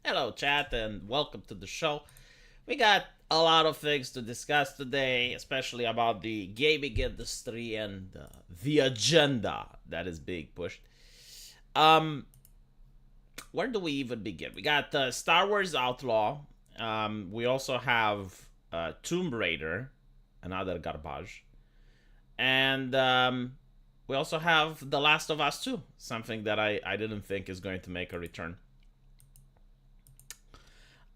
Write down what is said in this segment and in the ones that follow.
Hello, chat, and welcome to the show. We got a lot of things to discuss today, especially about the gaming industry and the agenda that is being pushed. Um, where do we even begin? We got Star Wars Outlaw. We also have Tomb Raider, another garbage, and we also have The Last of Us 2, something that I didn't think is going to make a return.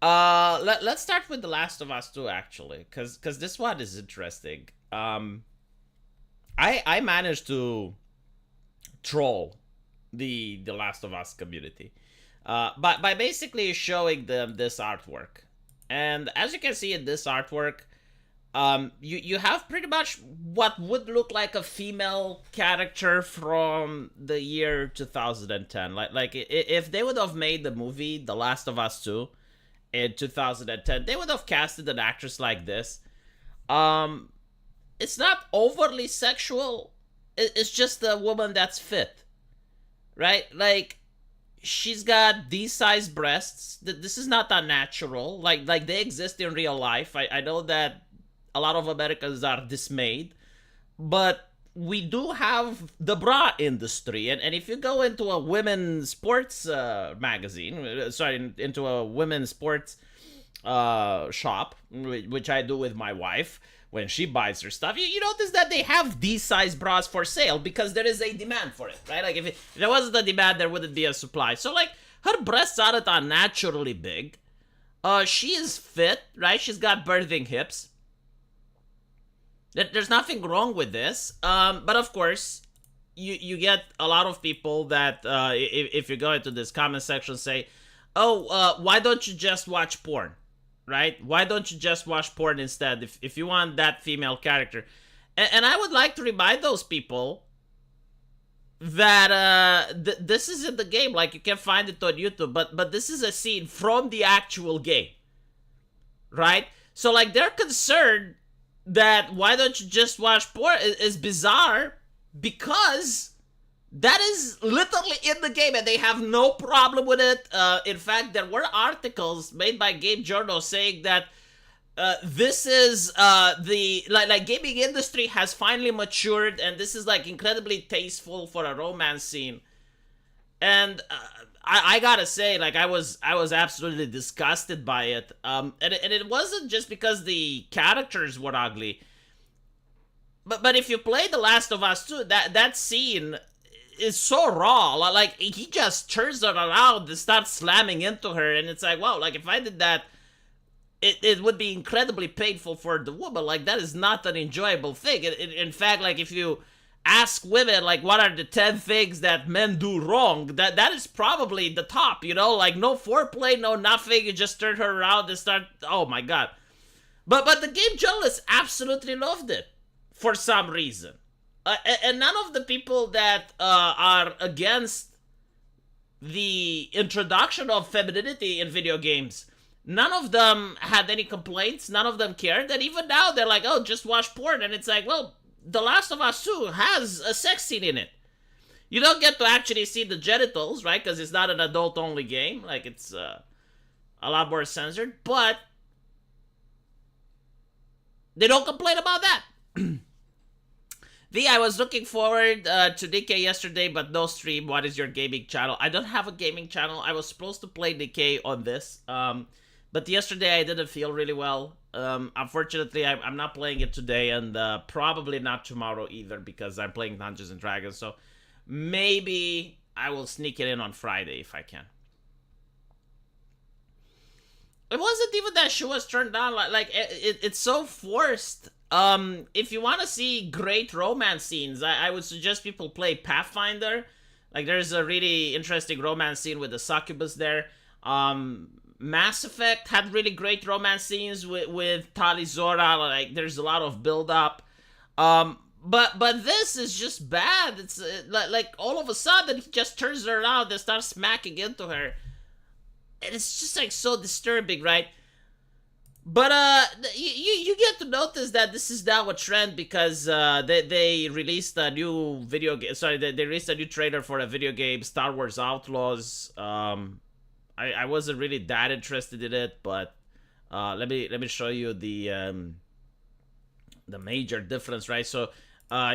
Let's start with The Last of Us 2 actually, cause this one is interesting. I managed to troll the Last of Us community, but by basically showing them this artwork, and as you can see in this artwork, you have pretty much what would look like a female character from the year 2010. Like if they would have made the movie The Last of Us 2 in 2010, they would have casted an actress like this. Um, it's not overly sexual. It's just a woman that's fit, right? Like she's got these size breasts. This is not unnatural. Like they exist in real life. I know that a lot of Americans are dismayed, but we do have the bra industry, and if you go into a women's sports magazine, sorry, into a women's sports shop, which I do with my wife when she buys her stuff, you notice that they have these size bras for sale because there is a demand for it, right? Like if there wasn't a demand, there wouldn't be a supply. So like her breasts aren't unnaturally big. She is fit, right? She's got birthing hips. There's nothing wrong with this. But of course, you get a lot of people that if you go into this comment section say, "Oh, why don't you just watch porn?" Right? Why don't you just watch porn instead if you want that female character? And I would like to remind those people that this is in the game. Like you can find it on YouTube, but this is a scene from the actual game, right? So like they're concerned that why don't you just watch porn is bizarre because that is literally in the game and they have no problem with it. In fact, there were articles made by Game Journal saying that this is the like gaming industry has finally matured and this is like incredibly tasteful for a romance scene. And I gotta say, like I was absolutely disgusted by it. And it wasn't just because the characters were ugly, but if you play The Last of Us 2, that scene is so raw. Like he just turns her around and starts slamming into her, and it's like, wow, like if I did that, it would be incredibly painful for the woman. Like that is not an enjoyable thing. In fact, like if you ask women like what are the 10 things that men do wrong, that is probably the top, like no foreplay, no nothing, you just turn her around and start, oh my god. But the game journalists absolutely loved it for some reason. And none of the people that are against the introduction of femininity in video games, none of them had any complaints, none of them cared, and even now they're like, oh, just watch porn. And it's like, well, The Last of Us 2 has a sex scene in it. You don't get to actually see the genitals, right? Because it's not an adult-only game. Like, it's a lot more censored. But they don't complain about that. V, I was looking forward to Nikkei yesterday, but no stream. What is your gaming channel? I don't have a gaming channel. I was supposed to play Nikkei on this. But yesterday I didn't feel really well. Unfortunately, I'm not playing it today, and probably not tomorrow either because I'm playing Dungeons and Dragons. So maybe I will sneak it in on Friday if I can. It wasn't even that she was turned on. Like it's so forced. If you want to see great romance scenes, I would suggest people play Pathfinder. Like there's a really interesting romance scene with the succubus there. Mass Effect had really great romance scenes with Tali'Zorah. Like there's a lot of build up. But this is just bad. It's like all of a sudden he just turns her around and starts smacking into her, and it's just like so disturbing, right? But you get to notice that this is now a trend because they released a new video game. Sorry, they released a new trailer for a video game, Star Wars Outlaws. I wasn't really that interested in it, but let me show you the major difference, right? So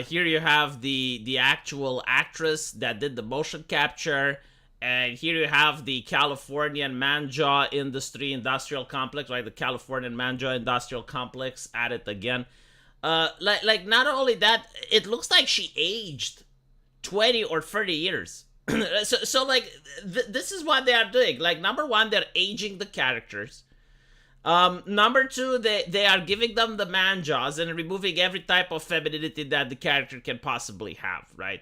here you have the actual actress that did the motion capture, and here you have the Californian Manjaw Industrial Complex, right? The Californian Manjaw Industrial Complex at it again. Like not only that, it looks like she aged 20 or 30 years. So like this is what they are doing. Like number one, they're aging the characters. Number two, they are giving them the man jaws and removing every type of femininity that the character can possibly have, right?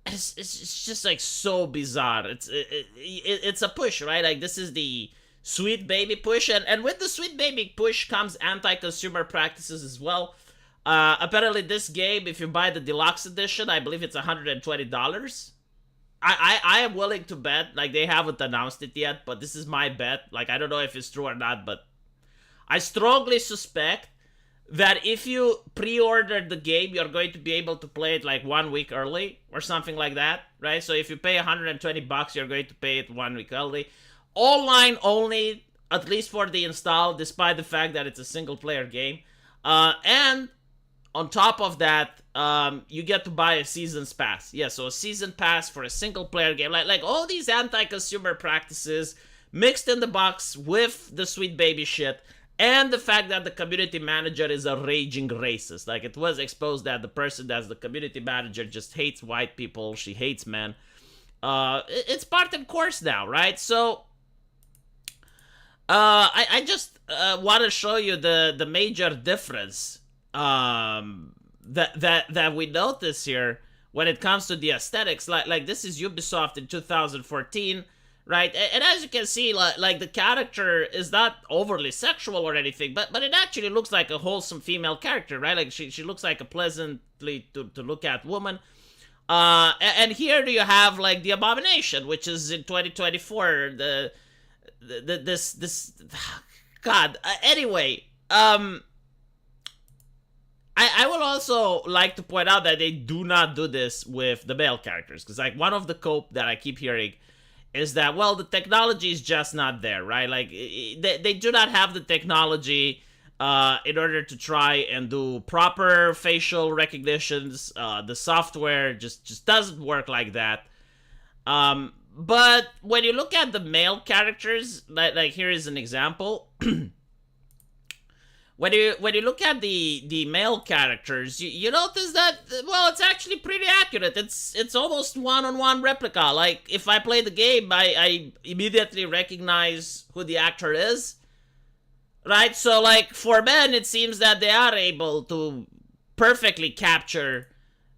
It's just like so bizarre. It's a push, right? Like this is the sweet baby push, and with the sweet baby push comes anti-consumer practices as well. Apparently, this game, if you buy the deluxe edition, I believe it's $120. I am willing to bet, like they haven't announced it yet, but this is my bet. Like I don't know if it's true or not, but I strongly suspect that if you pre-order the game, you're going to be able to play it like 1 week early or something like that, right? So if you pay $120, you're going to pay it 1 week early. Online only, at least for the install, despite the fact that it's a single-player game. And on top of that, you get to buy a season's pass. Yeah, so a season pass for a single-player game. Like all these anti-consumer practices mixed in the box with the sweet baby shit. And the fact that the community manager is a raging racist. Like, it was exposed that the person that's the community manager just hates white people. She hates men. It's part and course now, right? So, I just want to show you the major difference that we notice here when it comes to the aesthetics. Like this is Ubisoft in 2014. Right, and as you can see, like the character is not overly sexual or anything, but it actually looks like a wholesome female character, right? Like she looks like a pleasantly to look at woman. And here you have like the Abomination, which is in 2024. This God. Anyway, I will also like to point out that they do not do this with the male characters, because like one of the cope that I keep hearing is that, well, the technology is just not there, right? Like, they do not have the technology in order to try and do proper facial recognitions. The software just doesn't work like that. But when you look at the male characters, like here is an example. When you look at the male characters, you notice that, well, it's actually pretty accurate. It's almost one-on-one replica. Like, if I play the game, I immediately recognize who the actor is. Right? So, like, for men, it seems that they are able to perfectly capture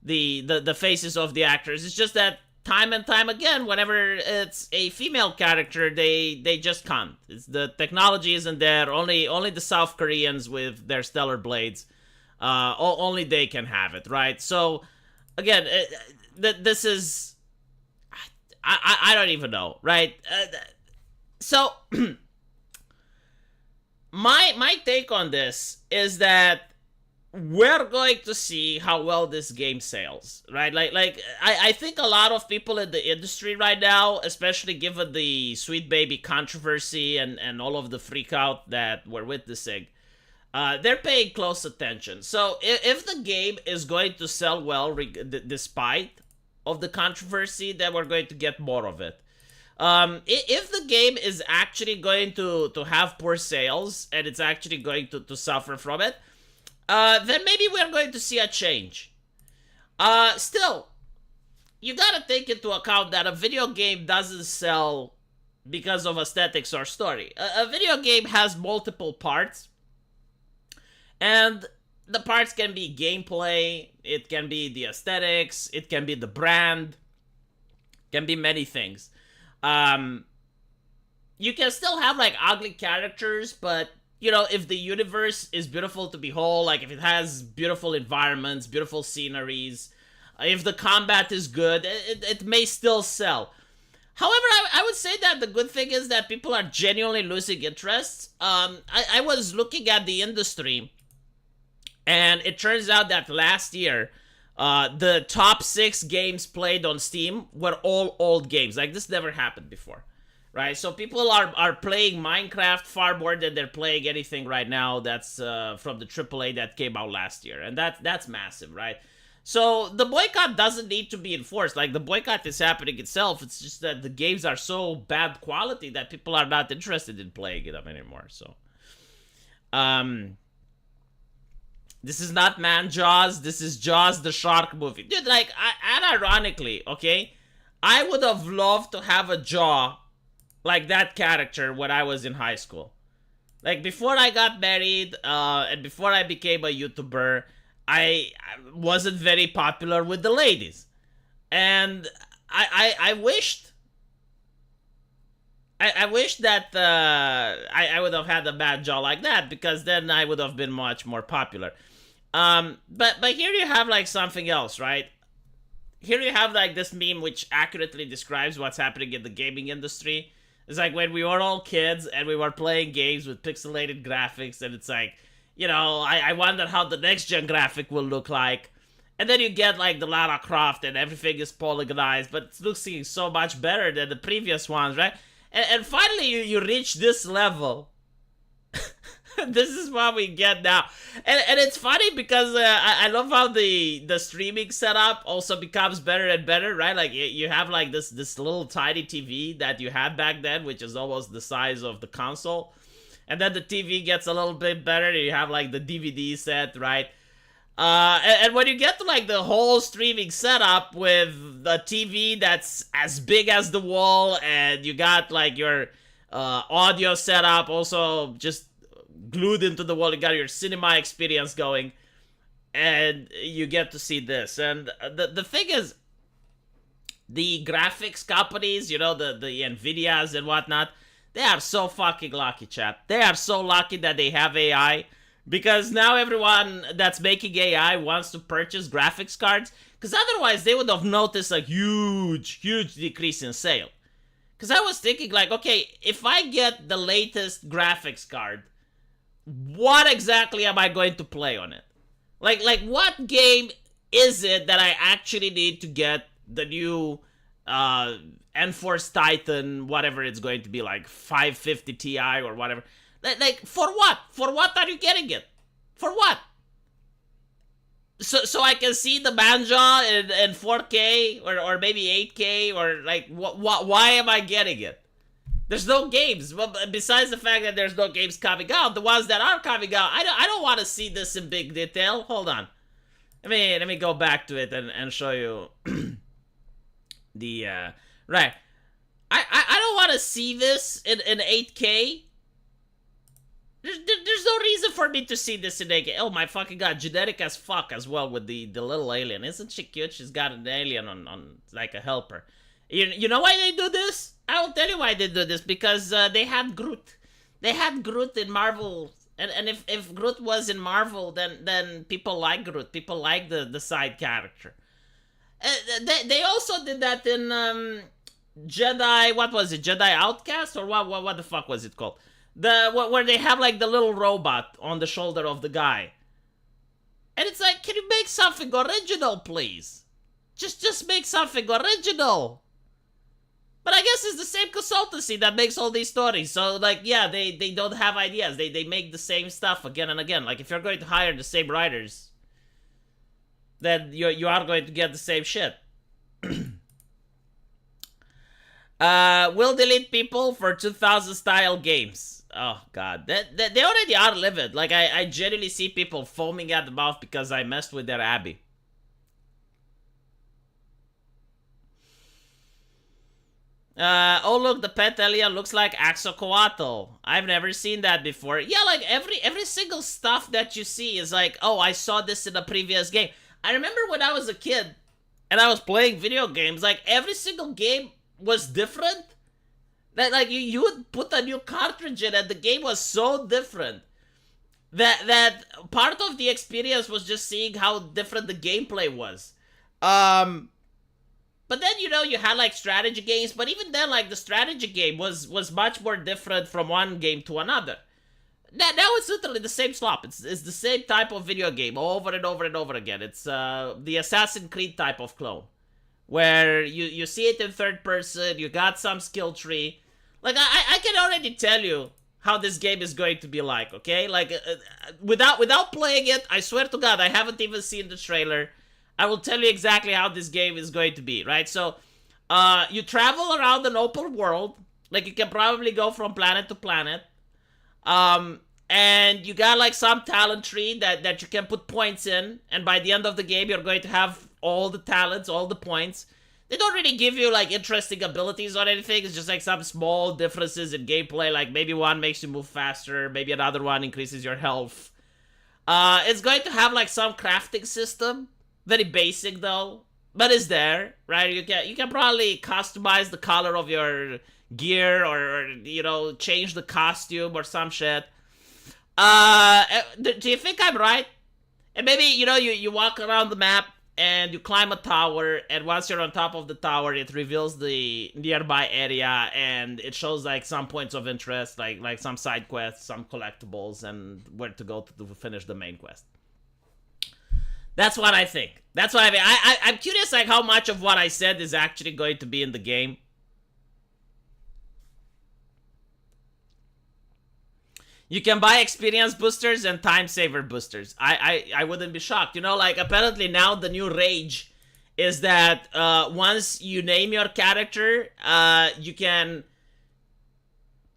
the faces of the actors. It's just that time and time again, whenever it's a female character, they just can't. The technology isn't there. Only the South Koreans with their stellar blades, only they can have it, right? So, again, this is, I don't even know, right? So, my take on this is that we're going to see how well this game sells, right? Like I think a lot of people in the industry right now, especially given the Sweet Baby controversy and all of the freak out that we're witnessing, they're paying close attention. So if the game is going to sell well, despite of the controversy, then we're going to get more of it. If the game is actually going to have poor sales and it's actually going to suffer from it, then maybe we're going to see a change. Still, you gotta take into account that a video game doesn't sell because of aesthetics or story. A video game has multiple parts, and the parts can be gameplay, it can be the aesthetics, it can be the brand, can be many things. You can still have like ugly characters, but you know, if the universe is beautiful to behold, like if it has beautiful environments, beautiful sceneries, if the combat is good, it may still sell. However, I would say that the good thing is that people are genuinely losing interest. I was looking at the industry, and it turns out that last year, The top 6 games played on Steam were all old games. Like, this never happened before, right? So people are playing Minecraft far more than they're playing anything right now that's from the AAA that came out last year, and that's massive, right? So the boycott doesn't need to be enforced. Like, the boycott is happening itself. It's just that the games are so bad quality that people are not interested in playing them anymore. So, this is not Man Jaws. This is Jaws the Shark movie, dude. Like, unironically, okay, I would have loved to have a jaw like that character when I was in high school. Like, before I got married, and before I became a YouTuber, I wasn't very popular with the ladies, and I wished I wish that I would have had a bad jaw like that, because then I would have been much more popular. But here you have like something else, right? Here you have like this meme which accurately describes what's happening in the gaming industry. It's like when we were all kids and we were playing games with pixelated graphics, and it's like, you know, I wonder how the next gen graphic will look like. And then you get like the Lara Croft and everything is polygonized, but it looks so much better than the previous ones, right? And finally you reach this level. This is what we get now. And it's funny because I love how the streaming setup also becomes better and better, right? Like, you have like this little tiny TV that you had back then, which is almost the size of the console. And then the TV gets a little bit better. You have like the DVD set, right? And when you get to like the whole streaming setup with the TV that's as big as the wall, and you got like your audio setup also just glued into the wall, you got your cinema experience going, and you get to see this. And the thing is, the graphics companies, you know, the Nvidias and whatnot, they are so fucking lucky, chat. They are so lucky that they have AI. Because now everyone that's making AI wants to purchase graphics cards. Because otherwise they would have noticed a huge decrease in sale. Because I was thinking like, okay, if I get the latest graphics card, what exactly am I going to play on it? Like what game is it that I actually need to get the new Enforce Titan, whatever it's going to be, like 550 Ti or whatever? Like, for what? For what are you getting it? For what? So I can see the Manja in 4K or maybe 8K, or like, why am I getting it? There's no games. Well, besides the fact that there's no games coming out, the ones that are coming out, I don't want to see this in big detail. Hold on. Let me go back to it and show you the right. I don't want to see this in 8K. There's no reason for me to see this in 8K. Oh my fucking god, genetic as fuck as well with the little alien. Isn't she cute? She's got an alien on like a helper. You know why they do this? I will tell you why they do this. Because they had Groot. They had Groot in Marvel. And if Groot was in Marvel, then people like Groot. People like the side character. They also did that in Jedi, what was it? Jedi Outcast? Or what the fuck was it called? Where they have like the little robot on the shoulder of the guy. And it's like, can you make something original, please? Just make something original. But I guess it's the same consultancy that makes all these stories. So like, yeah, they don't have ideas. They make the same stuff again and again. Like, if you're going to hire the same writers, then you are going to get the same shit. Will delete people for 2000 style games. Oh god, they already are livid. Like, I genuinely see people foaming at the mouth because I messed with their Abby. Oh look, the pet alien looks like Axocoatl. I've never seen that before. Yeah, like every single stuff that you see is like, oh, I saw this in a previous game. I remember when I was a kid and I was playing video games, like every single game was different. Like you would put a new cartridge in and the game was so different that part of the experience was just seeing how different the gameplay was. But then, you know, you had like strategy games, but even then, like the strategy game was much more different from one game to another. Now it's literally the same slop. It's the same type of video game over and over and over again. It's the Assassin's Creed type of clone, where you see it in third person. You got some skill tree. Like I can already tell you how this game is going to be like. Okay, like without playing it, I swear to God, I haven't even seen the trailer. I will tell you exactly how this game is going to be. Right, so you travel around an open world. Like you can probably go from planet to planet. And you got like some talent tree that you can put points in, and by the end of the game you're going to have all the talents, all the points. They don't really give you like interesting abilities or anything. It's just like some small differences in gameplay, like maybe one makes you move faster, maybe another one increases your health. It's going to have like some crafting system, very basic though, but it's there, right? You can probably customize the color of your gear, or you know, change the costume or some shit. Do you think I'm right? And maybe, you know, you walk around the map and you climb a tower, and once you're on top of the tower, it reveals the nearby area, and it shows like some points of interest, like some side quests, some collectibles, and where to go to finish the main quest. That's what I think. That's what I mean. I'm curious like how much of what I said is actually going to be in the game. You can buy experience boosters and time saver boosters. I wouldn't be shocked. You know, like apparently now the new rage is that once you name your character, you can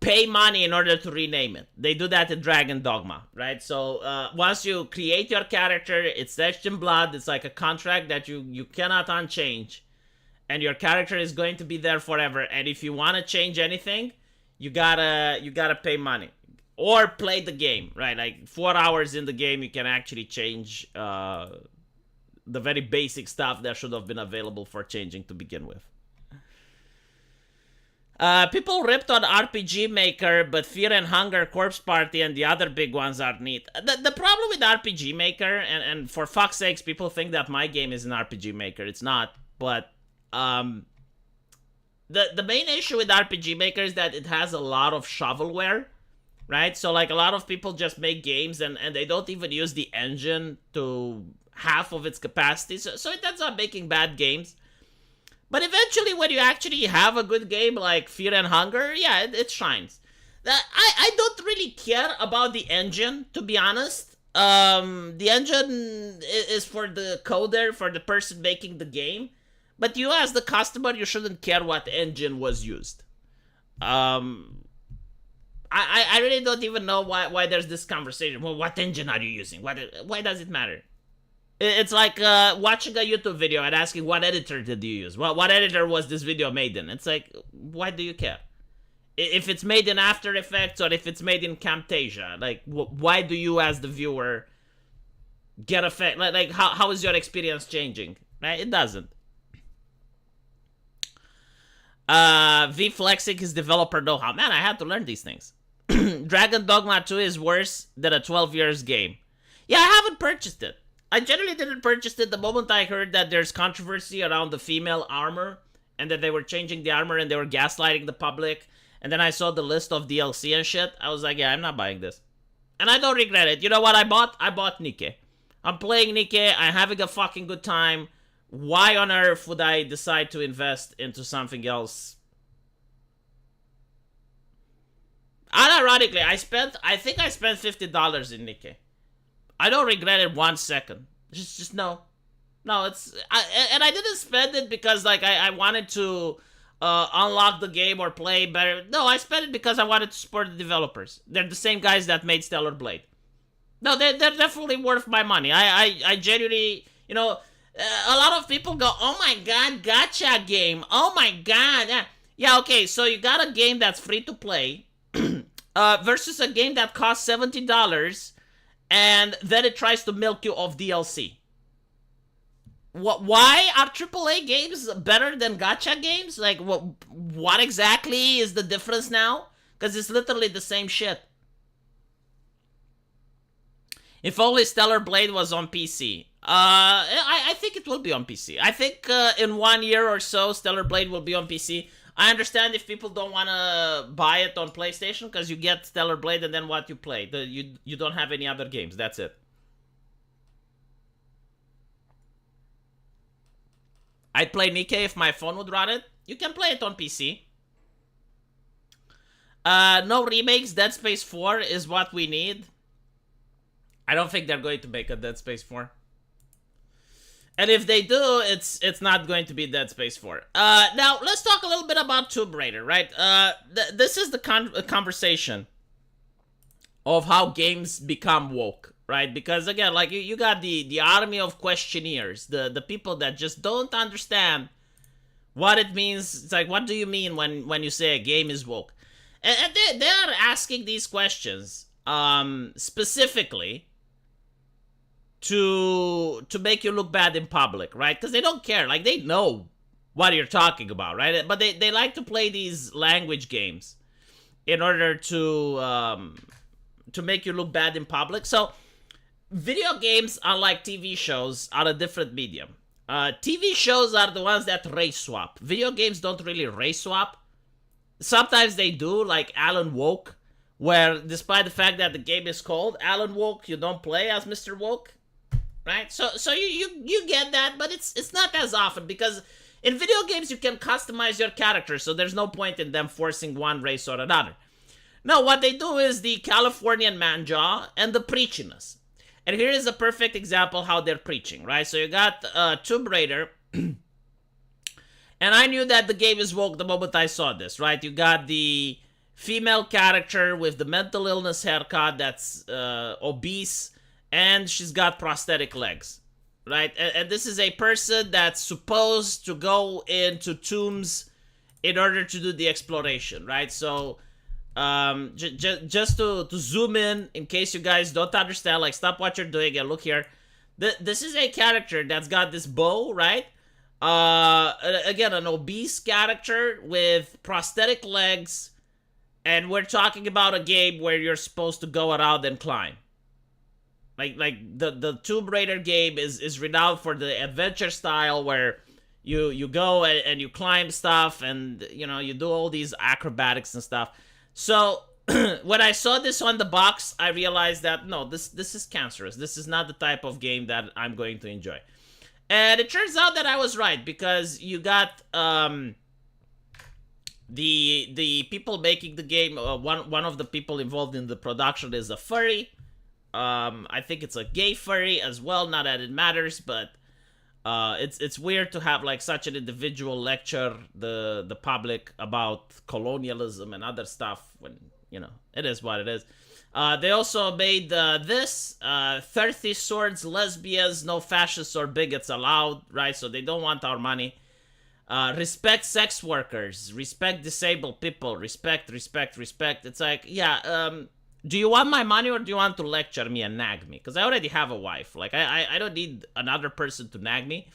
pay money in order to rename it. They do that in Dragon Dogma, right? So once you create your character, it's etched in blood. It's like a contract that you cannot unchange. And your character is going to be there forever. And if you want to change anything, you gotta pay money. Or play the game, right? Like 4 hours in the game, you can actually change the very basic stuff that should have been available for changing to begin with. People ripped on RPG Maker, but Fear and Hunger, Corpse Party, and the other big ones are neat. The problem with RPG Maker, and for fuck's sakes, people think that my game is an RPG Maker. It's not, but the main issue with RPG Maker is that it has a lot of shovelware. Right? So, like, a lot of people just make games and they don't even use the engine to half of its capacity. So it ends up making bad games. But eventually, when you actually have a good game like Fear and Hunger, yeah, it shines. I don't really care about the engine, to be honest. The engine is for the coder, for the person making the game. But you, as the customer, you shouldn't care what engine was used. I really don't even know why there's this conversation. Well, what engine are you using? Why does it matter? It's like watching a YouTube video and asking what editor did you use? What editor was this video made in? It's like, why do you care? If it's made in After Effects or if it's made in Camtasia, like, why do you as the viewer get affected? Like how is your experience changing? Right? It doesn't. V flexing his developer know-how. Man, I had to learn these things. Dragon Dogma 2 is worse than a 12 years game. Yeah, I haven't purchased it. I generally didn't purchase it the moment I heard that there's controversy around the female armor and that they were changing the armor and they were gaslighting the public. And then I saw the list of DLC and shit. I was like, yeah, I'm not buying this. And I don't regret it. You know what I bought? I bought Nikke. I'm playing Nikke. I'm having a fucking good time. Why on earth would I decide to invest into something else? Unironically, I think I spent $50 in Nikke. I don't regret it 1 second. Just no. No, and I didn't spend it because like I wanted to unlock the game or play better. No, I spent it because I wanted to support the developers. They're the same guys that made Stellar Blade. No, they're definitely worth my money. I genuinely, you know, a lot of people go, oh my god, gacha game. Oh my god. Yeah, okay, so you got a game that's free to play versus a game that costs $70 and then it tries to milk you of DLC. Why are AAA games better than gacha games? Like, what exactly is the difference now? Because it's literally the same shit. If only Stellar Blade was on PC. I think it will be on PC. I think in 1 year or so, Stellar Blade will be on PC. I understand if people don't want to buy it on PlayStation because you get Stellar Blade and then what you play. You don't have any other games. That's it. I'd play Nikkei if my phone would run it. You can play it on PC. No remakes. Dead Space 4 is what we need. I don't think they're going to make a Dead Space 4. And if they do, it's not going to be Dead Space 4. Now, let's talk a little bit about Tomb Raider, right? This is the conversation of how games become woke, right? Because, again, like, you got the army of questionnaires, the people that just don't understand what it means. It's like, what do you mean when you say a game is woke? And they're asking these questions specifically to make you look bad in public, right? Because they don't care. Like, they know what you're talking about, right? But they like to play these language games in order to make you look bad in public. So, video games, unlike TV shows, are a different medium. TV shows are the ones that race swap. Video games don't really race swap. Sometimes they do, like Alan Woke, where despite the fact that the game is called Alan Woke, you don't play as Mr. Woke. Right, so you get that, but it's not as often because in video games you can customize your character, so there's no point in them forcing one race or another. No, what they do is the Californian man jaw and the preachiness, and here is a perfect example how they're preaching. Right, so you got Tomb Raider, and I knew that the game is woke the moment I saw this. Right, you got the female character with the mental illness haircut that's obese. And she's got prosthetic legs, right? And this is a person that's supposed to go into tombs in order to do the exploration, right? So, just to zoom in case you guys don't understand, like, stop what you're doing and look here. This is a character that's got this bow, right? Again, an obese character with prosthetic legs. And we're talking about a game where you're supposed to go around and climb. Like the Tomb Raider game is renowned for the adventure style where you go and you climb stuff and you do all these acrobatics and stuff. So when I saw this on the box, I realized that no, this is cancerous. This is not the type of game that I'm going to enjoy. And it turns out that I was right because you got the people making the game. One of the people involved in the production is a furry. I think it's a gay furry as well. Not that it matters, but it's weird to have like such an individual lecture the public about colonialism and other stuff when it is what it is. They also made this 30 swords, lesbians, no fascists or bigots allowed, right? So they don't want our money. Respect sex workers, respect disabled people, respect. It's like, yeah, do you want my money or do you want to lecture me and nag me? Because I already have a wife. Like, I don't need another person to nag me.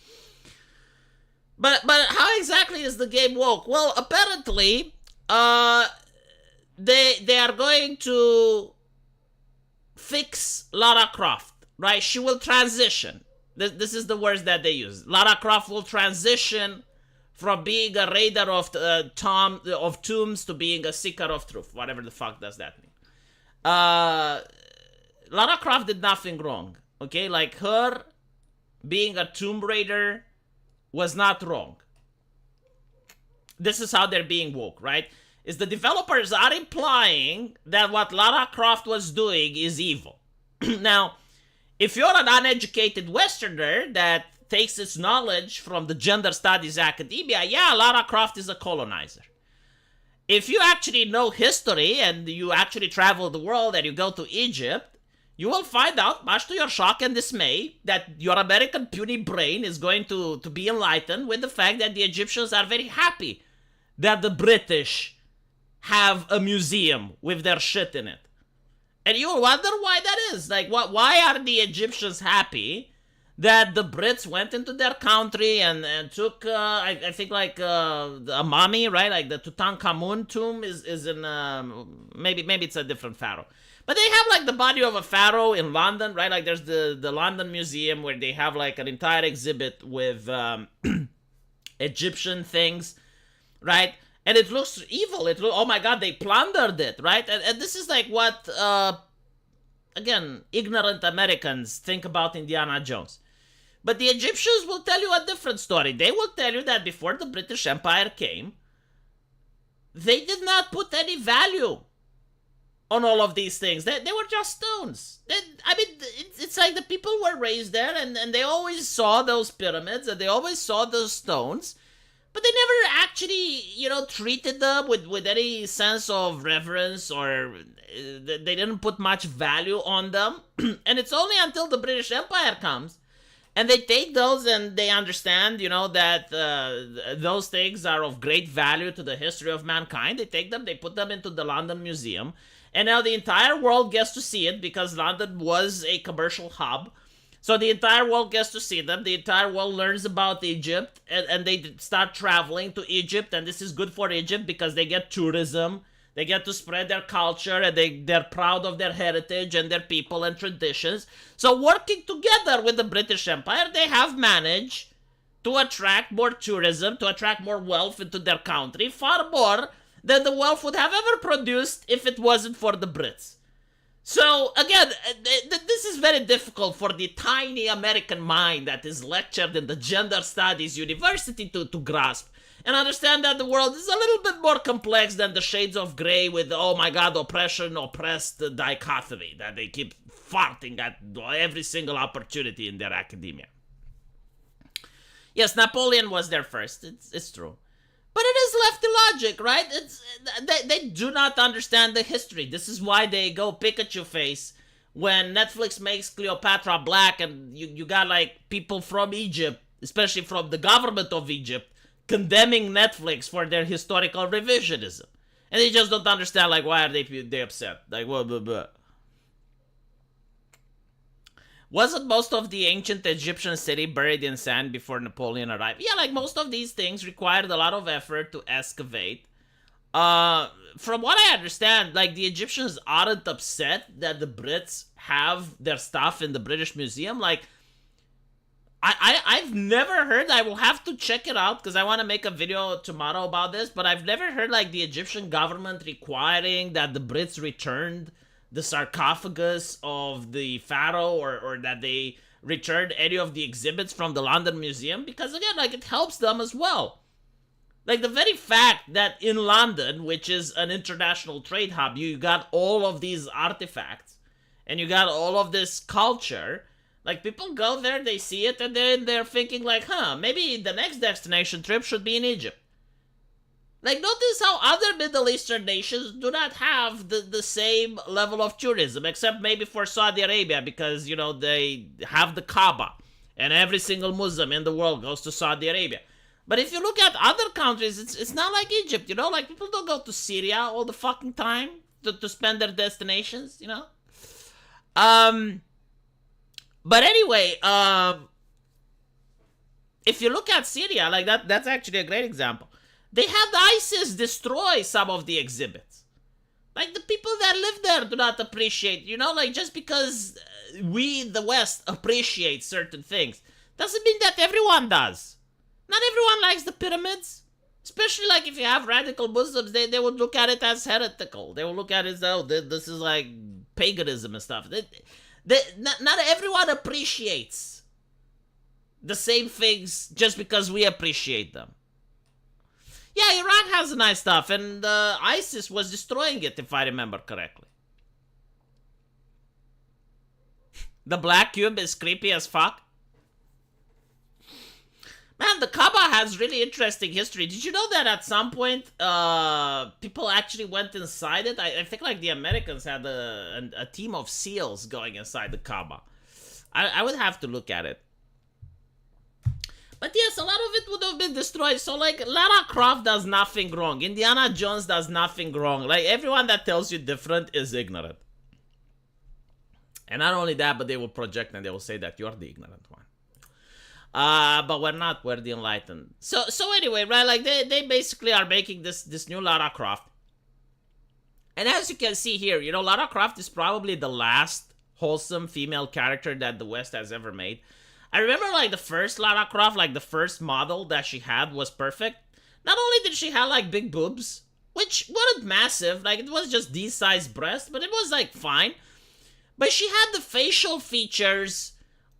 But how exactly is the game woke? Well, apparently, they are going to fix Lara Croft, right? She will transition. This is the words that they use. Lara Croft will transition from being a raider of tombs to being a seeker of truth. Whatever the fuck does that mean. Lara Croft did nothing wrong, okay? Like, her being a Tomb Raider was not wrong. This is how they're being woke, right? Is the developers are implying that what Lara Croft was doing is evil. Now, if you're an uneducated Westerner that takes its knowledge from the gender studies academia, yeah, Lara Croft is a colonizer. If you actually know history and you actually travel the world and you go to Egypt, you will find out, much to your shock and dismay, that your American puny brain is going to be enlightened with the fact that the Egyptians are very happy that the British have a museum with their shit in it. And you wonder why that is. Like, why are the Egyptians happy that the Brits went into their country and took, I think, like, a mummy, right? Like, the Tutankhamun tomb is in, maybe it's a different pharaoh. But they have, like, the body of a pharaoh in London, right? Like, there's the London Museum where they have, like, an entire exhibit with Egyptian things, right? and it looks evil. Oh my god, they plundered it, right? And this is like what again, ignorant Americans think about Indiana Jones. But the Egyptians will tell you a different story. They will tell you that before the British Empire came, they did not put any value on all of these things. They were just stones. I mean, it's like the people were raised there, and they always saw those pyramids, and they always saw those stones, but they never actually, treated them with any sense of reverence, or they didn't put much value on them. And it's only until the British Empire comes, and they take those and they understand, that those things are of great value to the history of mankind. They take them, they put them into the London Museum, and now the entire world gets to see it because London was a commercial hub. So the entire world gets to see them. The entire world learns about Egypt, and they start traveling to Egypt. And this is good for Egypt because they get tourism. They get to spread their culture, and they're proud of their heritage and their people and traditions. So working together with the British Empire, they have managed to attract more tourism, to attract more wealth into their country, far more than the wealth would have ever produced if it wasn't for the Brits. So, again, this is very difficult for the tiny American mind that is lectured in the gender studies university to grasp and understand that the world is a little bit more complex than the shades of gray with, oh my god, oppression, oppressed dichotomy that they keep farting at every single opportunity in their academia. Yes, Napoleon was there first. It's true. But it is lefty logic, right? They do not understand the history. This is why they go Pikachu face when Netflix makes Cleopatra black, and you got like people from Egypt, especially from the government of Egypt, condemning Netflix for their historical revisionism. And they just don't understand, like, why are they upset? Like, blah, blah, blah. Wasn't most of the ancient Egyptian city buried in sand before Napoleon arrived? Yeah, like most of these things required a lot of effort to excavate. From what I understand, like the Egyptians aren't upset that the Brits have their stuff in the British Museum. Like, I've never heard, I will have to check it out because I want to make a video tomorrow about this, but I've never heard like the Egyptian government requiring that the Brits returned the sarcophagus of the pharaoh, or that they returned any of the exhibits from the London Museum, because again, like, it helps them as well. Like, the very fact that in London, which is an international trade hub, you got all of these artifacts and you got all of this culture, like, people go there, they see it, and they're thinking like, maybe the next destination trip should be in Egypt. Like, notice how other Middle Eastern nations do not have the same level of tourism, except maybe for Saudi Arabia, because, they have the Kaaba, and every single Muslim in the world goes to Saudi Arabia. But if you look at other countries, it's not like Egypt, like, people don't go to Syria all the fucking time to spend their destinations, But anyway, if you look at Syria, like, that's actually a great example. They had ISIS destroy some of the exhibits. Like, the people that live there do not appreciate, like, just because we, the West, appreciate certain things, doesn't mean that everyone does. Not everyone likes the pyramids. Especially, like, if you have radical Muslims, they would look at it as heretical. They will look at it as, oh, this is, like, paganism and stuff. Not everyone appreciates the same things just because we appreciate them. Yeah, Iraq has nice stuff, and ISIS was destroying it, if I remember correctly. The Black Cube is creepy as fuck. Man, the Kaaba has really interesting history. Did you know that at some point, people actually went inside it? I think, like, the Americans had a team of SEALs going inside the Kaaba. I would have to look at it. But yes, a lot of it would have been destroyed. So, like, Lara Croft does nothing wrong. Indiana Jones does nothing wrong. Like, everyone that tells you different is ignorant. And not only that, but they will project and they will say that you're the ignorant one. But we're not. We're the enlightened. So anyway, right? Like, they basically are making this new Lara Croft. And as you can see here, Lara Croft is probably the last wholesome female character that the West has ever made. I remember, like, the first Lara Croft, like, the first model that she had was perfect. Not only did she have like big boobs, which weren't massive, like it was just D-sized breast, but it was like fine. But she had the facial features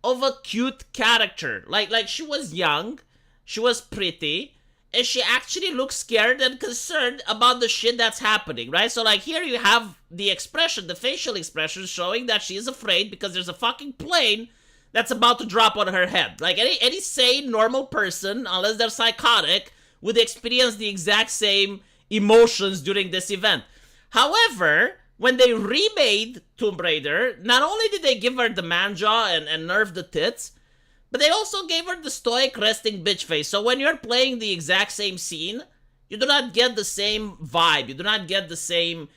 of a cute character. Like she was young, she was pretty, and she actually looked scared and concerned about the shit that's happening, right? So like here you have the expression, the facial expression showing that she is afraid because there's a fucking plane that's about to drop on her head. Like any sane, normal person, unless they're psychotic, would experience the exact same emotions during this event. However, when they remade Tomb Raider, not only did they give her the man jaw and nerf the tits, but they also gave her the stoic resting bitch face. So when you're playing the exact same scene, you do not get the same vibe. You do not get the same,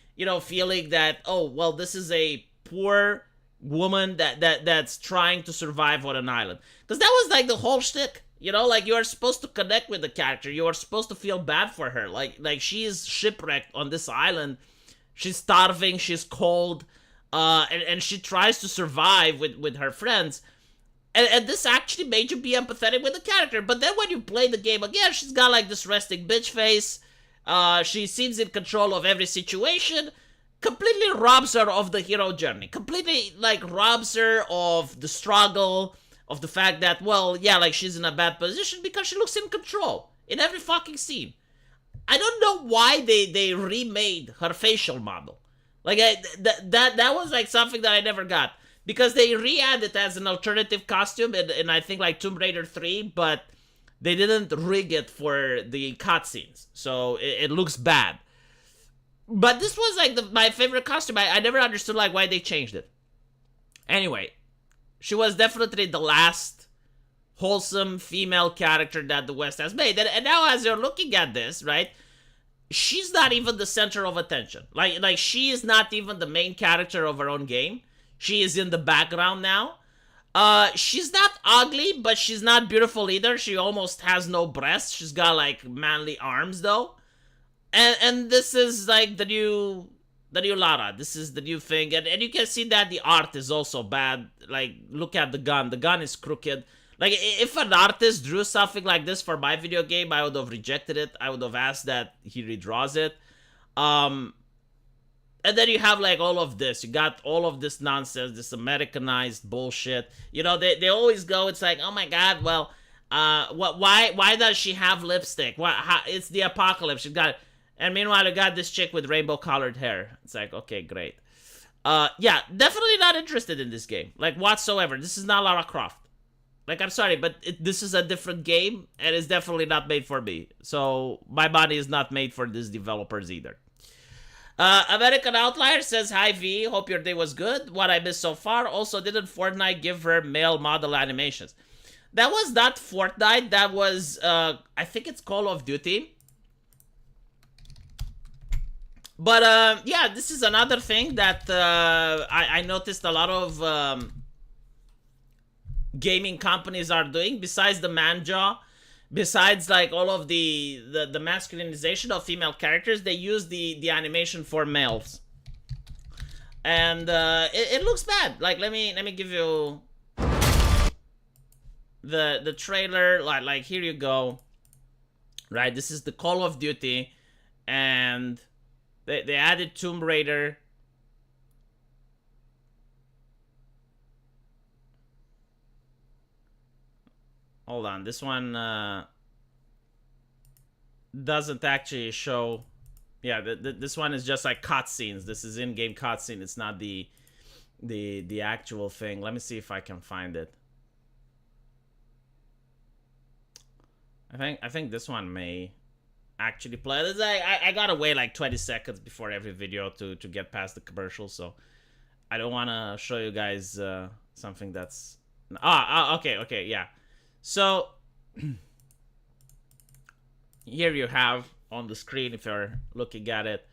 feeling that, oh, well, this is a poor woman that's trying to survive on an island. Because that was like the whole shtick. Like you are supposed to connect with the character. You are supposed to feel bad for her. Like she is shipwrecked on this island. She's starving. She's cold. And she tries to survive with her friends. And this actually made you be empathetic with the character. But then when you play the game again, she's got like this resting bitch face. She seems in control of every situation. Completely robs her of the hero journey. Completely like robs her of the struggle, of the fact that, well, yeah, like she's in a bad position because she looks in control in every fucking scene. I don't know why they remade her facial model. Like that was like something that I never got. Because they re-added it as an alternative costume in I think like Tomb Raider 3, but they didn't rig it for the cutscenes. So it looks bad. But this was like my favorite costume. I never understood like why they changed it. Anyway, she was definitely the last wholesome female character that the West has made. And now as you're looking at this, right, she's not even the center of attention. Like she is not even the main character of her own game. She is in the background now. She's not ugly, but she's not beautiful either. She almost has no breasts. She's got like manly arms though. And this is like the new Lara. This is the new thing. And you can see that the art is also bad. Like, look at the gun. The gun is crooked. Like, if an artist drew something like this for my video game, I would have rejected it. I would have asked that he redraws it. And then you have like all of this. You got all of this nonsense, this Americanized bullshit. They always go, it's like, oh my god, well, why does she have lipstick? It's the apocalypse. She got it. And meanwhile, you got this chick with rainbow colored hair. It's like, okay, great. Yeah, definitely not interested in this game. Like, whatsoever. This is not Lara Croft. Like, I'm sorry, but this is a different game, and it's definitely not made for me. So, my money is not made for these developers either. American Outlier says, hi V, hope your day was good. What I missed so far. Also, didn't Fortnite give her male model animations? That was not Fortnite. That was, I think it's Call of Duty. But, yeah, this is another thing that I noticed a lot of gaming companies are doing. Besides the man jaw, besides like all of the masculinization of female characters, they use the animation for males. And it looks bad. Like, let me give you the trailer. Like here you go. Right, this is the Call of Duty, and they added Tomb Raider. Hold on, this one doesn't actually show. Yeah, this one is just like cutscenes. This is in-game cutscene. It's not the actual thing. Let me see if I can find it. I think this one may actually play. I gotta wait like 20 seconds before every video to get past the commercial, so I don't want to show you guys something that's okay, yeah. So here you have on the screen, if you're looking at it,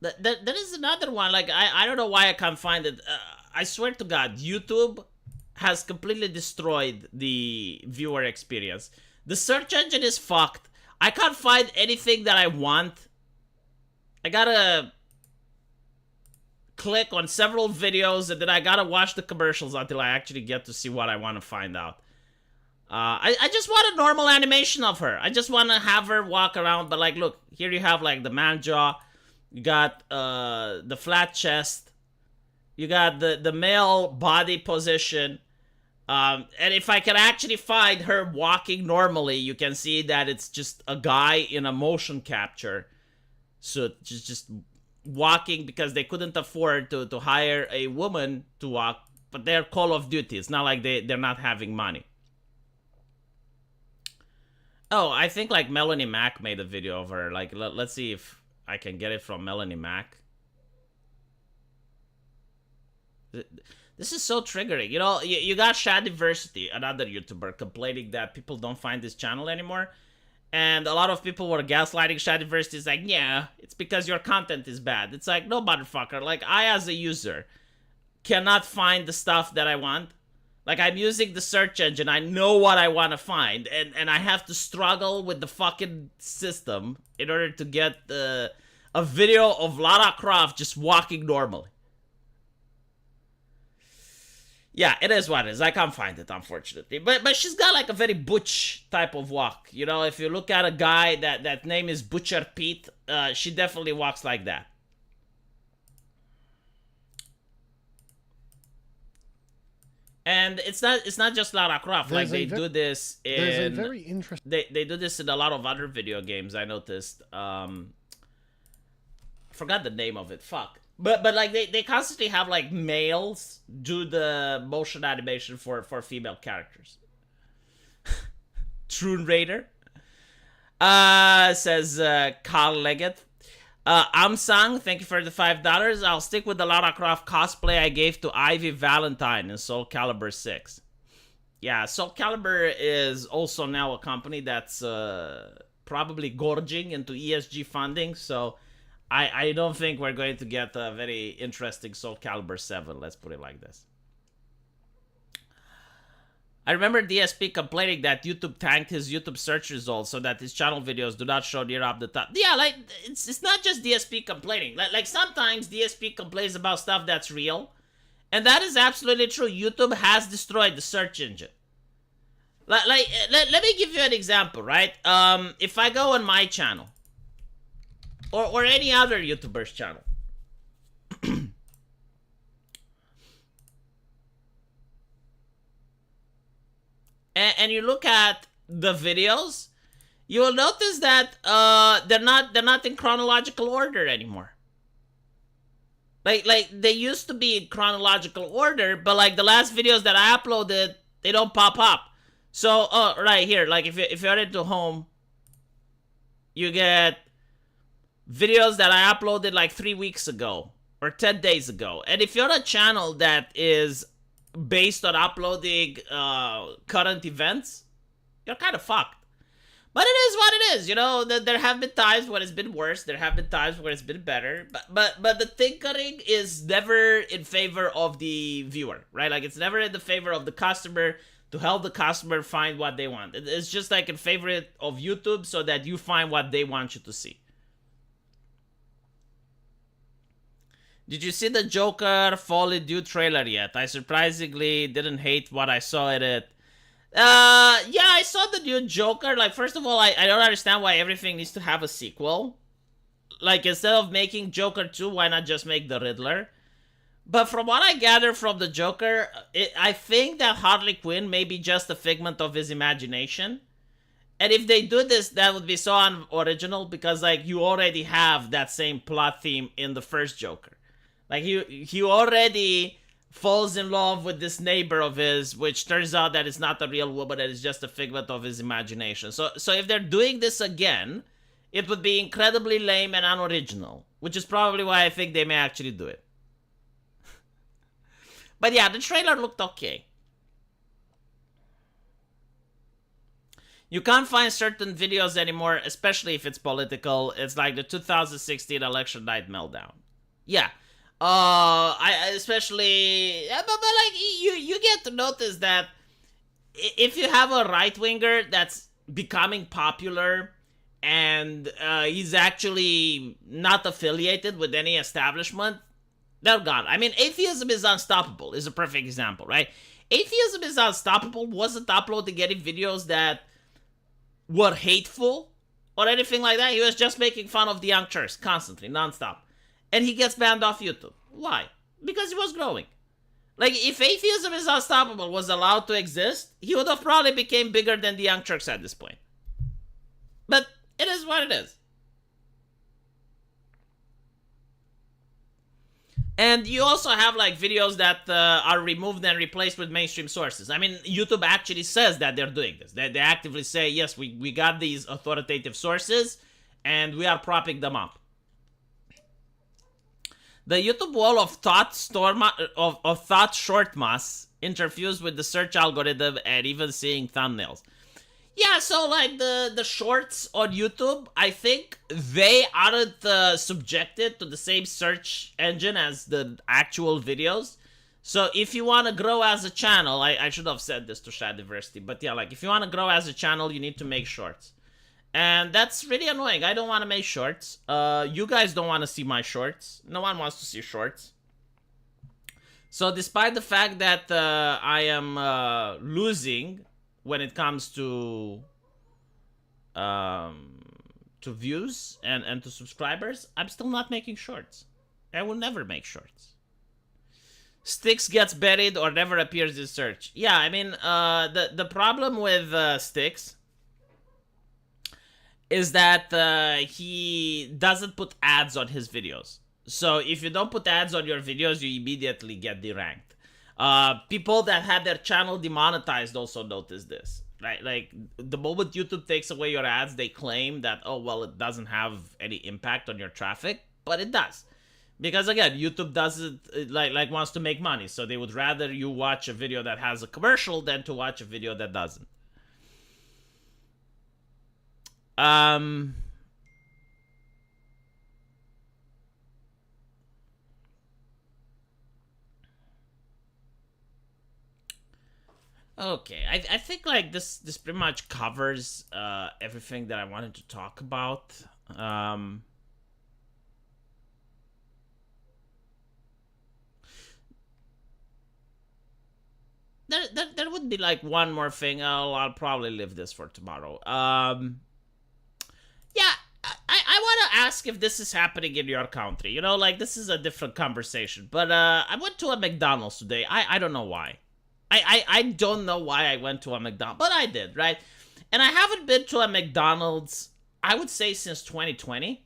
there is another one. Like I don't know why I can't find it. I swear to God, YouTube has completely destroyed the viewer experience. The search engine is fucked. I can't find anything that I want. I gotta click on several videos, and then I gotta watch the commercials until I actually get to see what I want to find out. I just want a normal animation of her. I just want to have her walk around. But like, look, here you have like the man jaw. You got the flat chest. You got the male body position. And if I can actually find her walking normally, you can see that it's just a guy in a motion capture. So just walking because they couldn't afford to hire a woman to walk. But they're Call of Duty. It's not like they're not having money. Oh, I think like Melanie Mac made a video of her. Like, let's see if I can get it from Melanie Mac. This is so triggering. You know, you got Shadiversity, another YouTuber, complaining that people don't find this channel anymore. And a lot of people were gaslighting Shadiversity. It's like, yeah, it's because your content is bad. It's like, no, motherfucker. Like, I, as a user, cannot find the stuff that I want. Like, I'm using the search engine. I know what I want to find. And I have to struggle with the fucking system in order to get a video of Lara Croft just walking normally. Yeah, it is what it is. I can't find it, unfortunately. But she's got like a very butch type of walk. You know, if you look at a guy that name is Butcher Pete, she definitely walks like that. And it's not just Lara Croft. Like, they do this in... There's a very interesting... They do this in a lot of other video games, I noticed. I forgot the name of it. Fuck. But like, they constantly have, like, males do the motion animation for female characters. Troon Raider. Says Carl Leggett. Amsang, thank you for the $5. I'll stick with the Lara Croft cosplay I gave to Ivy Valentine in Soul Calibur 6. Yeah, Soul Calibur is also now a company that's probably gorging into ESG funding, so I don't think we're going to get a very interesting Soul Calibur 7, let's put it like this. I remember DSP complaining that YouTube tanked his YouTube search results so that his channel videos do not show near up the top. Yeah, like, it's not just DSP complaining. Like sometimes DSP complains about stuff that's real. And that is absolutely true. YouTube has destroyed the search engine. Let me give you an example, right? If I go on my channel, or any other YouTuber's channel, and you look at the videos, you will notice that they're not in chronological order anymore. Like they used to be in chronological order, but like the last videos that I uploaded, they don't pop up. So, right here, like if you're into home, you get videos that I uploaded like 3 weeks ago or 10 days ago. And if you're a channel that is based on uploading current events, you're kind of fucked. But it is what it is, you know. There have been times when it's been worse. There have been times when it's been better. But the tinkering is never in favor of the viewer, right? Like, it's never in the favor of the customer to help the customer find what they want. It's just like in favor of YouTube so that you find what they want you to see. Did you see the Joker Fallen Due trailer yet? I surprisingly didn't hate what I saw in it. Yeah, I saw the new Joker. Like, first of all, I don't understand why everything needs to have a sequel. Like, instead of making Joker 2, why not just make the Riddler? But from what I gather from the Joker, I think that Harley Quinn may be just a figment of his imagination. And if they do this, that would be so unoriginal because, like, you already have that same plot theme in the first Joker. Like, he already falls in love with this neighbor of his, which turns out that it's not a real woman, that it's just a figment of his imagination. So if they're doing this again, it would be incredibly lame and unoriginal, which is probably why I think they may actually do it. But yeah, the trailer looked okay. You can't find certain videos anymore, especially if it's political. It's like the 2016 election night meltdown. Yeah. I especially, but like you get to notice that if you have a right winger that's becoming popular and he's actually not affiliated with any establishment, They're gone. I mean, atheism is unstoppable is a perfect example, right? Atheism is unstoppable wasn't uploading any videos that were hateful or anything like that. He was just making fun of the young church constantly, nonstop. And he gets banned off YouTube. Why? Because he was growing. Like, if atheism is unstoppable was allowed to exist, he would have probably became bigger than the young Turks at this point. But it is what it is. And you also have like videos that are removed and replaced with mainstream sources. I mean, YouTube actually says that they're doing this. They actively say, yes, we got these authoritative sources and we are propping them up. The YouTube wall of thought thought short mass interferes with the search algorithm and even seeing thumbnails. Yeah, so like the shorts on YouTube, I think they aren't subjected to the same search engine as the actual videos. So if you want to grow as a channel, I should have said this to Shadiversity, but yeah, like if you want to grow as a channel, you need to make shorts. And that's really annoying. I don't want to make shorts. You guys don't want to see my shorts. No one wants to see shorts. So despite the fact that I am losing when it comes to views and to subscribers, I'm still not making shorts. I will never make shorts. Styx gets buried or never appears in search. Yeah, I mean, the problem with Styx is that he doesn't put ads on his videos. So if you don't put ads on your videos, you immediately get deranked. People that had their channel demonetized also notice this. Right? Like, the moment YouTube takes away your ads, they claim that, oh, well, it doesn't have any impact on your traffic, but it does. Because, again, YouTube doesn't, like wants to make money, so they would rather you watch a video that has a commercial than to watch a video that doesn't. Okay, I think like this pretty much covers everything that I wanted to talk about. There would be like one more thing. I'll probably leave this for tomorrow. Yeah, I want to ask if this is happening in your country. You know, like this is a different conversation. But I went to a McDonald's today. I don't know why. I don't know why I went to a McDonald's, but I did, right? And I haven't been to a McDonald's, I would say, since 2020.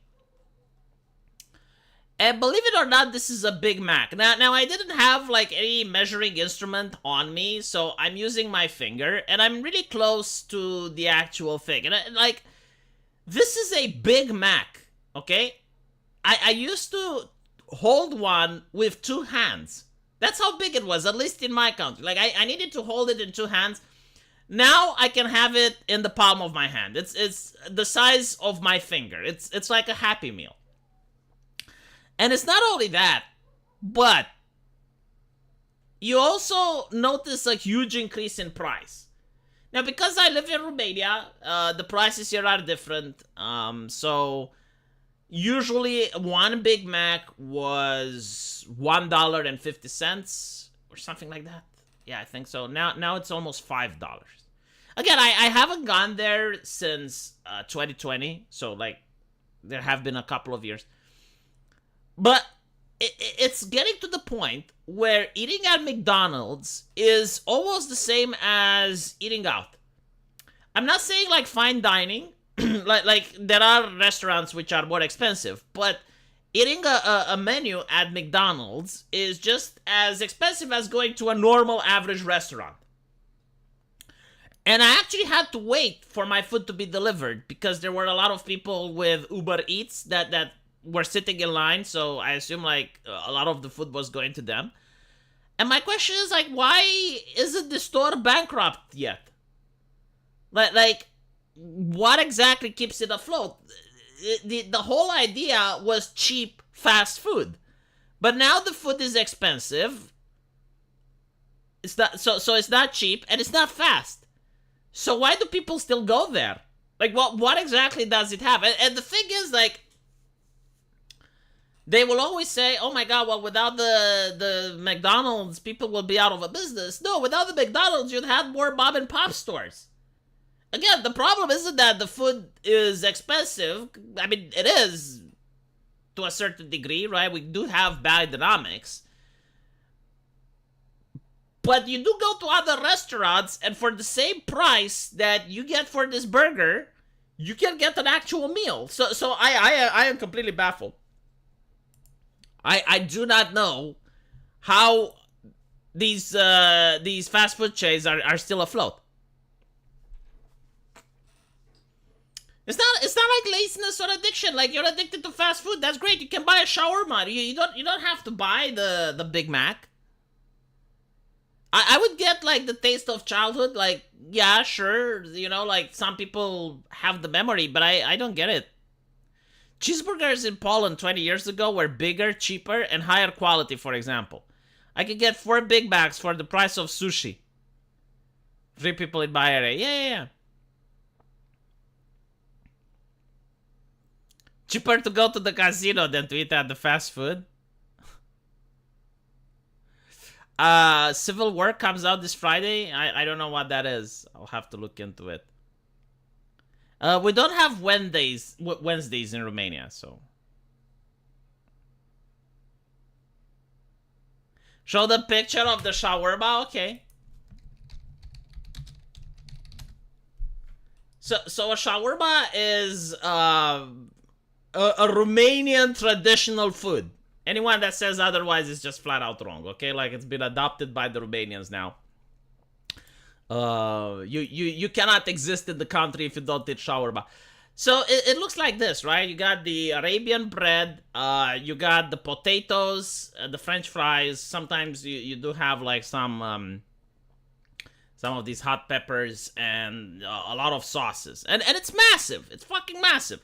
And believe it or not, this is a Big Mac. Now I didn't have like any measuring instrument on me, so I'm using my finger, and I'm really close to the actual thing. And like, this is a Big Mac, okay? I used to hold one with two hands. That's how big it was, at least in my country. Like, I needed to hold it in two hands. Now I can have it in the palm of my hand. It's the size of my finger. It's like a Happy Meal. And it's not only that, but you also notice a huge increase in price. Now, because I live in Romania, the prices here are different. So usually one Big Mac was $1.50 or something like that. Yeah, I think so. Now it's almost $5. Again, I haven't gone there since 2020, so like there have been a couple of years. But it's getting to the point where eating at McDonald's is almost the same as eating out. I'm not saying like fine dining, like there are restaurants which are more expensive, but eating a menu at McDonald's is just as expensive as going to a normal average restaurant. And I actually had to wait for my food to be delivered because there were a lot of people with Uber Eats that were sitting in line, so I assume like a lot of the food was going to them. And my question is like, why isn't the store bankrupt yet? Like what exactly keeps it afloat? The whole idea was cheap fast food, but now the food is expensive. It's not so it's not cheap and it's not fast. So why do people still go there? Like what exactly does it have? And the thing is, like, They will always say, "Oh my God, well, without the McDonald's, people will be out of a business." No, without the McDonald's, you'd have more mom and pop stores. Again, the problem isn't that the food is expensive. I mean, it is to a certain degree, right? We do have biodynamics. But you do go to other restaurants, and for the same price that you get for this burger, you can get an actual meal. So I am completely baffled. I do not know how these fast food chains are still afloat. It's not like laziness or addiction. Like, you're addicted to fast food. That's great. You can buy a shawarma. You don't have to buy the Big Mac. I would get like the taste of childhood. Like, yeah, sure, like some people have the memory, but I don't get it. Cheeseburgers in Poland 20 years ago were bigger, cheaper, and higher quality, for example. I could get 4 Big Macs for the price of sushi. 3 people in my area. Yeah. Cheaper to go to the casino than to eat at the fast food. Civil War comes out this Friday. I don't know what that is. I'll have to look into it. We don't have Wednesdays in Romania, so. Show the picture of the shawarma, okay. So a shawarma is a Romanian traditional food. Anyone that says otherwise is just flat out wrong, okay? Like, it's been adopted by the Romanians now. You cannot exist in the country if you don't eat shawarma. So it looks like this, right? You got the Arabian bread, you got the potatoes, the French fries. Sometimes you do have like some of these hot peppers and a lot of sauces, and it's massive. It's fucking massive.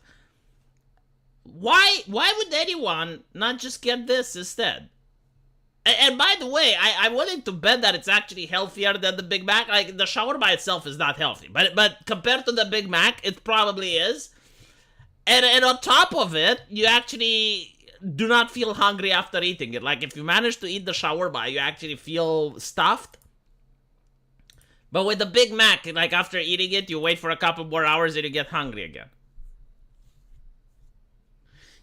Why would anyone not just get this instead? And by the way, I'm willing to bet that it's actually healthier than the Big Mac. Like, the shawarma itself is not healthy, but compared to the Big Mac, it probably is. And on top of it, you actually do not feel hungry after eating it. Like, if you manage to eat the shawarma, you actually feel stuffed. But with the Big Mac, like, after eating it, you wait for a couple more hours and you get hungry again.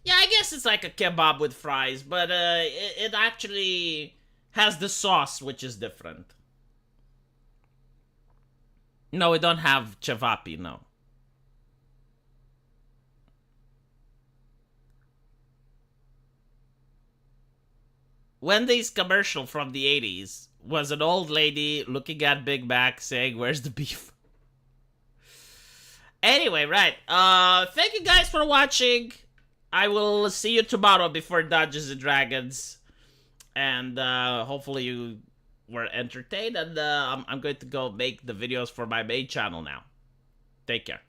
Yeah, I guess it's like a kebab with fries, but it actually has the sauce, which is different. No, we don't have cevapi, no. Wendy's commercial from the 80s was an old lady looking at Big Mac saying, "Where's the beef?" Anyway, right. Thank you guys for watching. I will see you tomorrow before Dungeons and Dragons. And hopefully you were entertained. And I'm going to go make the videos for my main channel now. Take care.